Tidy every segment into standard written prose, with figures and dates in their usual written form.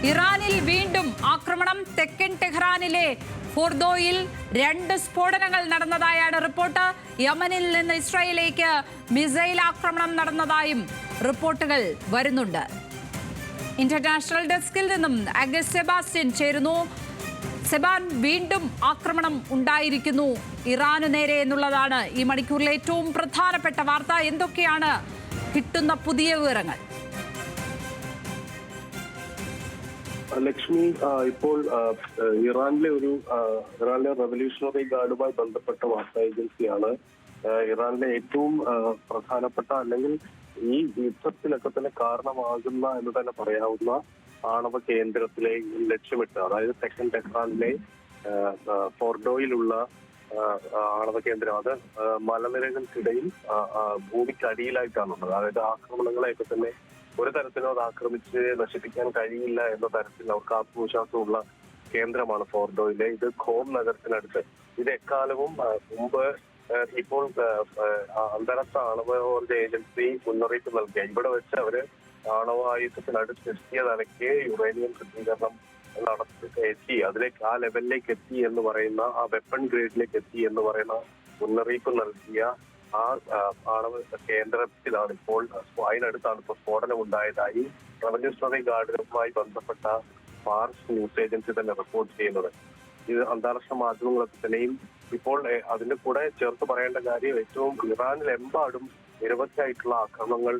ഇറാനിൽ വീണ്ടും ആക്രമണം. തെക്കൻ ടെഹ്റാനിലെ ഫോർദോയിൽ 2 സ്ഫോടനങ്ങൾ നടന്നതായാണ് റിപ്പോർട്ട്. യമനിൽ നിന്ന് ഇസ്രായേലിലേക്ക് മിസൈൽ ആക്രമണം നടന്നതായും റിപ്പോർട്ടുകൾ വരുന്നുണ്ട്. ഇന്റർനാഷണൽ ഡെസ്കിൽ നിന്നും അഗസ്റ്റ് സെബാസ്റ്റ്യൻ ചേരുന്നു. സെബാൻ, വീണ്ടും ആക്രമണം ഉണ്ടായിരിക്കുന്നു ഇറാനു നേരെ എന്നുള്ളതാണ് ഈ മണിക്കൂറിലെ ഏറ്റവും പ്രധാനപ്പെട്ട വാർത്ത. എന്തൊക്കെയാണ് കിട്ടുന്ന പുതിയ വിവരങ്ങൾ? ലക്ഷ്മി, ഇപ്പോൾ ഇറാനിലെ റവല്യൂഷണറി ഗാർഡുമായി ബന്ധപ്പെട്ട വാർത്താ ഏജൻസിയാണ് ഇറാനിലെ ഏറ്റവും പ്രധാനപ്പെട്ട, അല്ലെങ്കിൽ ഈ യുദ്ധത്തിലൊക്കെ തന്നെ കാരണമാകുന്ന എന്ന് തന്നെ പറയാവുന്ന ആണവ കേന്ദ്രത്തിലെ ലക്ഷ്യമിട്ട്, അതായത് തെക്കൻ ടെഹ്റാനിലെ ഫോർഡോയിലുള്ള ആണവ കേന്ദ്രം. അത് മലനിരകൾക്കിടയിൽ ഭൂമിക്കടിയിലായിട്ടാണുള്ളത്. അതായത് ആക്രമണങ്ങളെയൊക്കെ തന്നെ ഒരു തരത്തിലും അത് ആക്രമിച്ച് നശിപ്പിക്കാൻ കഴിയില്ല എന്ന തരത്തിൽ അവർക്ക് ആത്മവിശ്വാസമുള്ള കേന്ദ്രമാണ് ഫോർഡോയിലെ. ഇത് ഖോം നഗരത്തിനടുത്ത്. ഇത് എക്കാലവും മുമ്പ് ഇപ്പോൾ അന്താരാഷ്ട്ര ആണവോർജ ഏജൻസി മുന്നറിയിപ്പ് നൽകിയ, ഇവിടെ വെച്ച് അവര് ആണവായുധത്തിനടുത്തെത്തിയ നിലയ്ക്ക് യുറേനിയം ശുദ്ധീകരണം എത്തി, അതിലേക്ക് ആ ലെവലിലേക്ക് എത്തി എന്ന് പറയുന്ന, ആ വെപ്പൺ ഗ്രേഡിലേക്ക് എത്തി എന്ന് പറയുന്ന മുന്നറിയിപ്പ് നൽകിയ ആ ആണവ കേന്ദ്രത്തിലാണ് ഇപ്പോൾ, അതിനടുത്താണ് ഇപ്പോൾ സ്ഫോടനം ഉണ്ടായതായി റവല്യൂഷണറി ഗാർഡുമായി ബന്ധപ്പെട്ട ഫാർസ് ന്യൂസ് ഏജൻസി തന്നെ റിപ്പോർട്ട് ചെയ്യുന്നത്. ഇത് അന്താരാഷ്ട്ര മാധ്യമങ്ങളൊക്കെ തന്നെയും ഇപ്പോൾ അതിന്റെ കൂടെ ചേർത്ത് പറയേണ്ട കാര്യം, ഏറ്റവും ഇറാനിലെമ്പാടും നിരവധിയായിട്ടുള്ള ആക്രമണങ്ങൾ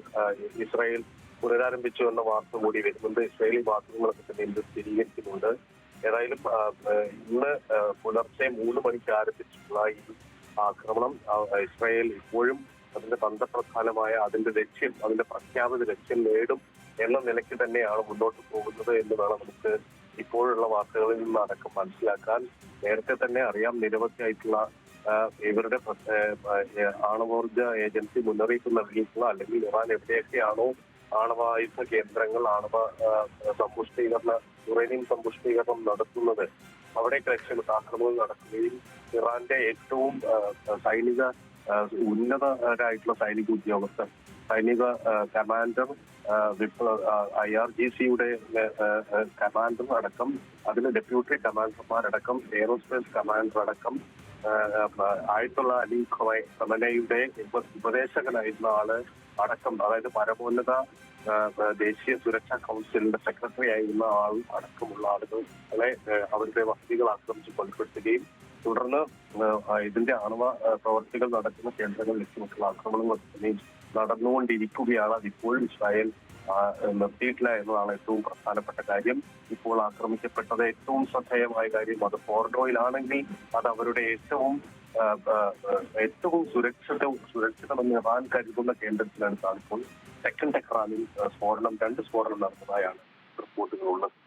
ഇസ്രായേൽ പുനരാരംഭിച്ചു എന്ന വാർത്ത കൂടി വരുന്നുണ്ട്. ഇസ്രായേലി മാധ്യമങ്ങളൊക്കെ തന്നെ ഇത് സ്ഥിരീകരിക്കുന്നുണ്ട്. ഏതായാലും ഇന്ന് പുലർച്ചെ 3 മണിക്ക് ആരംഭിച്ചിട്ടുള്ള ഈ ആക്രമണം ഇസ്രായേൽ ഇപ്പോഴും അതിന്റെ തന്ത്രപ്രധാനമായ അതിന്റെ പ്രഖ്യാപിത ലക്ഷ്യം നേടും എന്ന നിലയ്ക്ക് തന്നെയാണ് മുന്നോട്ട് പോകുന്നത് എന്ന് വേണം നമുക്ക് ഇപ്പോഴുള്ള വാർത്തകളിൽ നിന്ന് അടക്കം മനസ്സിലാക്കാൻ. നേരത്തെ തന്നെ അറിയാം, നിരവധിയായിട്ടുള്ള ഇവരുടെ ആണവോർജ ഏജൻസി മുന്നറിയിപ്പ് നൽകിയിട്ടുള്ള, അല്ലെങ്കിൽ ഇറാൻ എവിടെയൊക്കെയാണോ ആണവായുധ കേന്ദ്രങ്ങൾ, യുറേനിയം സമ്പുഷ്ടീകരണം നടത്തുന്നത്, അവിടേക്ക് ലക്ഷ്യമിട്ട് ആക്രമണം നടക്കുകയും ഇറാന്റെ ഏറ്റവും ഉന്നതരായിട്ടുള്ള സൈനിക ഉദ്യോഗസ്ഥർ, സൈനിക കമാൻഡർ, IRGC-യുടെ കമാൻഡർ അടക്കം, അതിന് ഡെപ്യൂട്ടി കമാൻഡർമാരടക്കം, എയറോസ്പേസ് കമാൻഡർ അടക്കം, ആയത്തുള്ള അലി ഖമനയുടെ ഉപദേശകനായിരുന്ന ആള് അടക്കം, അതായത് പരമോന്നത ദേശീയ സുരക്ഷാ കൗൺസിലിന്റെ സെക്രട്ടറി ആയിരുന്ന ആൾ അടക്കമുള്ള ആളുകളെ അവരുടെ വസതികൾ ആക്രമിച്ച് കൊലപ്പെടുത്തുകയും തുടർന്ന് ഇതിന്റെ ആണവ പ്രവർത്തികൾ നടക്കുന്ന കേന്ദ്രങ്ങൾ ലക്ഷ്യമിട്ടുള്ള ആക്രമണങ്ങൾ തന്നെയും നടന്നുകൊണ്ടിരിക്കുകയാണ്. അതിപ്പോഴും ഇസ്രായേൽ നിർത്തിയിട്ടില്ല എന്നതാണ് ഏറ്റവും പ്രധാനപ്പെട്ട കാര്യം. ഇപ്പോൾ ആക്രമിക്കപ്പെട്ടത് ഏറ്റവും ശ്രദ്ധേയമായ കാര്യം, അത് ഫോർഡോയിലാണെങ്കിൽ അത് അവരുടെ ഏറ്റവും സുരക്ഷിതമെന്ന് ഇറാൻ കരുതുന്ന കേന്ദ്രത്തിനടുത്താണ് ഇപ്പോൾ തെക്കൻ ടെഹ്റാനിൽ 2 സ്ഫോടനം നടന്നതായാണ് റിപ്പോർട്ടുകളുള്ളത്.